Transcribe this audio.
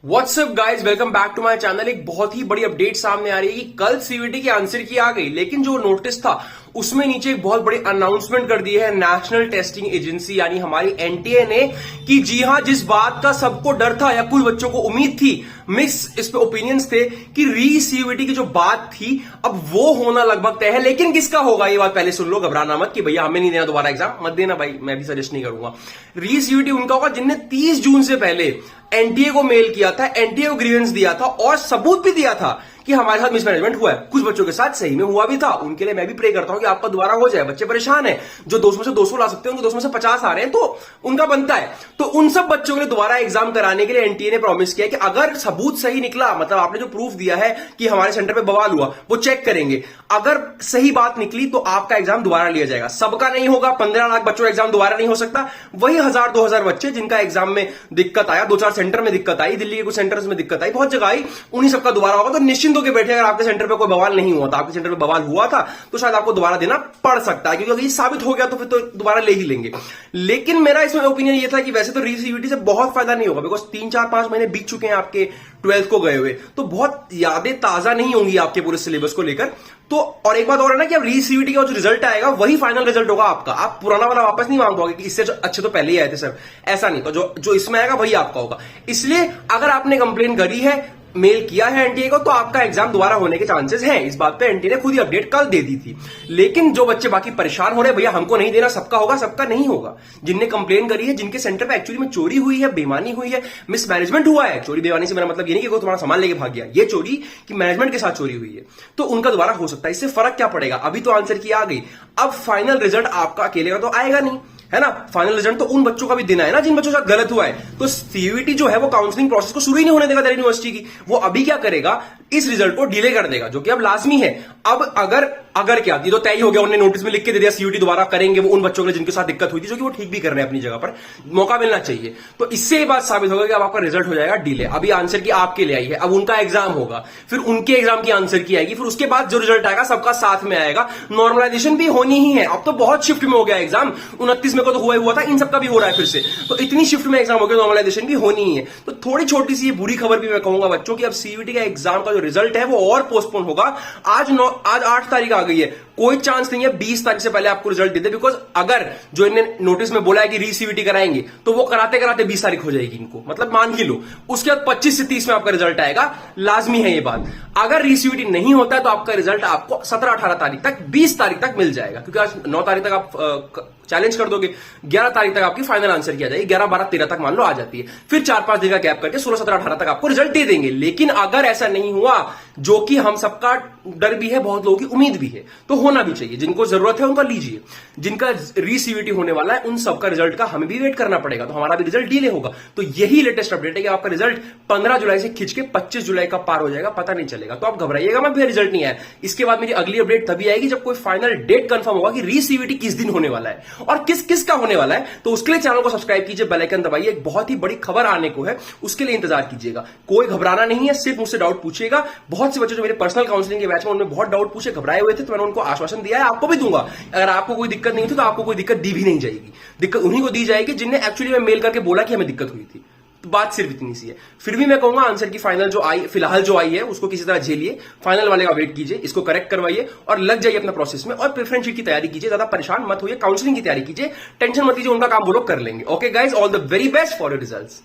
WhatsApp guys, welcome back to my channel. एक बहुत ही बड़ी अपडेट सामने आ रही है कि कल सीवीटी की आंसर की आ गई, लेकिन जो नोटिस था उसमें नीचे एक बहुत बड़ी अनाउंसमेंट कर दी है नेशनल टेस्टिंग एजेंसी यानी हमारी एनटीए ने कि जी हां, जिस बात का सबको डर था या कुछ बच्चों को उम्मीद थी, मिक्स इस पे ओपिनियंस थे कि री सीवीटी की जो बात थी अब वो होना लगभग तय है। लेकिन किसका होगा ये बात पहले सुन लो, घबराना मत कि भैया हमें नहीं देना दोबारा एग्जाम, मत देना भाई, मैं भी सजेस्ट नहीं करूंगा। री सीवीटी उनका होगा जिनने 30 जून से पहले एनटीए को मेल किया था, एनटीए को ग्रीवेंस दिया था और सबूत भी दिया था कि हमारे साथ मिसमैनेजमेंट हुआ है। कुछ बच्चों के साथ सही में हुआ भी था, उनके लिए मैं भी प्रे करता हूं कि आपका दोबारा हो जाए। बच्चे परेशान हैं, जो 200 में से 200 ला सकते हैं उनके 200 में से 50 आ रहे हैं, तो उनका बनता है। तो उन सब बच्चों के लिए दोबारा एग्जाम कराने के लिए एनटीए ने प्रॉमिस किया कि अगर सबूत सही निकला, मतलब आपने जो प्रूफ दिया है कि हमारे सेंटर पे बवाल हुआ, वो चेक करेंगे। अगर सही बात निकली तो आपका एग्जाम दोबारा लिया जाएगा। सबका नहीं होगा, 15 लाख बच्चों का एग्जाम दोबारा नहीं हो सकता। वही 1000-2000 बच्चे जिनका एग्जाम में दिक्कत आया, 2-4 सेंटर में दिक्कत आई, दिल्ली के कुछ सेंटर्स में दिक्कत आई, बहुत जगह आई, उन्हीं सबका दोबारा होगा। तो निश्चिंत होकर बैठे, अगर आपके सेंटर पे कोई बवाल नहीं हुआ था, आपके सेंटर पे बवाल हुआ था, तो शायद आपको दोबारा देना पड़ सकता है, क्योंकि अगर ये साबित हो गया तो फिर तो दोबारा ले ही लेंगे। लेकिन मेरा इसमें ओपिनियन ये था कि वैसे तो रीसीवीटी से बहुत फायदा नहीं होगा, बिकॉज 3-4-5 महीने बीत चुके हैं आपके 12th को गए हुए, तो बहुत यादें ताजा नहीं होंगी आपके पूरे सिलेबस को लेकर। तो और एक बात और है ना कि अब रीसीवीटी का जो रिजल्ट आएगा वही फाइनल रिजल्ट होगा आपका। आप पुराना वाला वापस नहीं मांग पाओगे कि इससे अच्छे तो पहले ही आए थे सर, ऐसा नहीं। तो जो इसमें आएगा वही आपका होगा। इसलिए अगर आपने कंप्लेन करी है, मेल किया है एनटीए को, तो आपका एग्जाम दोबारा होने के चांसेस हैं। इस बात पे एनटीए ने खुद ही अपडेट कल दे दी थी। लेकिन जो बच्चे बाकी परेशान हो रहे हैं, भैया हमको नहीं देना, सबका होगा, सबका नहीं होगा। जिनने कंप्लेन करी है, जिनके सेंटर पे एक्चुअली में चोरी हुई है, बेईमानी हुई है, मिसमैनेजमेंट हुआ है, चोरी बेईमानी से मेरा मतलब ये नहीं कि कोई तुम्हारा सामान लेके भाग गया, ये चोरी कि मैनेजमेंट के साथ चोरी हुई है, तो उनका दोबारा हो सकता है। इससे फर्क क्या पड़ेगा? अभी तो आंसर की आ गई, अब फाइनल रिजल्ट आपका अकेले का तो आएगा नहीं, है ना। फाइनल रिजल्ट तो उन बच्चों का भी देना है ना जिन बच्चों के साथ गलत हुआ है। तो सीयूईटी जो है वो काउंसलिंग प्रोसेस को शुरू ही नहीं होने देगा दिल्ली यूनिवर्सिटी की। वो अभी क्या करेगा, इस रिजल्ट को डिले कर देगा, जो कि अब लाजमी है। अब अगर क्या, ये तो तय ही हो गया, उन्होंने नोटिस में लिख के दे दिया सीयूईटी दोबारा करेंगे वो उन बच्चों के लिए जिनके साथ दिक्कत हुई थी, जो कि वो ठीक भी कर रहे हैं अपनी जगह पर, मौका मिलना चाहिए। तो इससे ये बात साबित होगा कि अब आपका रिजल्ट हो जाएगा डिले। अभी आंसर की आपके लिए आई है, अब उनका एग्जाम होगा, फिर उनके एग्जाम की आंसर की आएगी, फिर उसके बाद जो रिजल्ट आएगा सबका साथ में आएगा। नॉर्मलाइजेशन भी होनी ही है। अब तो बहुत शिफ्ट में हो गया एग्जाम, 29 में को तो हुआ था, इन सबका भी हो रहा है फिर से। तो इतनी शिफ्ट में एग्जाम हो गया, नॉर्मलाइजेशन भी होनी ही है। तो थोड़ी छोटी सी ये बुरी खबर भी मैं कहूंगा बच्चों की, अब सीयूईटी का एग्जाम का जो रिजल्ट है वो और पोस्टपोन होगा। आज 8 तारीख आ गई है, कोई चांस नहीं है 20 तारीख से पहले आपको रिजल्ट दे दे। बिकॉज अगर जो इन्हें नोटिस में बोला है कि रीसीवीटी कराएंगे, तो वो कराते कराते 20 तारीख हो जाएगी इनको, मतलब मान ही लो। उसके बाद 25 से 30 में आपका रिजल्ट आएगा, लाजमी है ये बात। अगर रीसीवीटी नहीं होता है तो आपका रिजल्ट आपको 17-18 तारीख तक, 20 तारीख तक मिल जाएगा, क्योंकि आज 9 तारीख तक आप चैलेंज कर दोगे, 11 तारीख तक आपकी फाइनल आंसर की आ जाएगी, 11, 12, 13 तक मान लो आ जाती है। फिर 4-5 दिन का गैप करके 16, 17, 18 तक आपको रिजल्ट दे देंगे। लेकिन अगर ऐसा नहीं हुआ, जो कि हम सबका डर भी है, बहुत लोगों की उम्मीद भी है, तो होना भी चाहिए। जिनको जरूरत है उनका लीजिए, जिनका रीसीवीटी होने वाला है उन सबका रिजल्ट का हमें भी वेट करना पड़ेगा, तो हमारा भी रिजल्ट डिले होगा। तो यही लेटेस्ट अपडेट है कि आपका रिजल्ट 15 जुलाई से खिंच के 25 जुलाई का पार हो जाएगा, पता नहीं चलेगा। तो आप घबराइएगा मत, फिर रिजल्ट नहीं आया। इसके बाद मेरी अगली अपडेट तभी आएगी जब कोई फाइनल डेट कंफर्म होगा कि रीसीवीटी किस दिन होने वाला है और किस का होने वाला है। तो उसके लिए चैनल को सब्सक्राइब कीजिए, बेल आइकन दबाइए, एक बहुत ही बड़ी खबर आने को है, उसके लिए इंतजार कीजिएगा। कोई घबराना नहीं है, सिर्फ मुझसे डाउट पूछिएगा। बहुत से बच्चे जो मेरे पर्सनल काउंसलिंग के बैच में उन्होंने बहुत डाउट पूछे, घबराए हुए थे, तो मैंने उनको आश्वासन दिया है, आपको भी दूंगा। अगर आपको कोई दिक्कत नहीं थी तो आपको कोई दिक्कत दी भी नहीं जाएगी। दिक्कत उन्हीं को दी जाएगी जिन्हें एक्चुअली में मेल करके बोला कि हमें दिक्कत हुई थी। तो बात सिर्फ इतनी सी है। फिर भी मैं कहूंगा आंसर की फाइनल जो आई, फिलहाल जो आई है, उसको किसी तरह झेलिए, फाइनल वाले का वेट कीजिए, इसको करेक्ट करवाइए और लग जाइए अपना प्रोसेस में। और प्रेफरेंस शीट की तैयारी कीजिए, ज्यादा परेशान मत होइए, काउंसलिंग की तैयारी कीजिए, टेंशन मत लीजिए, उनका काम वो लोग कर लेंगे। Okay guys, all the very best for your results.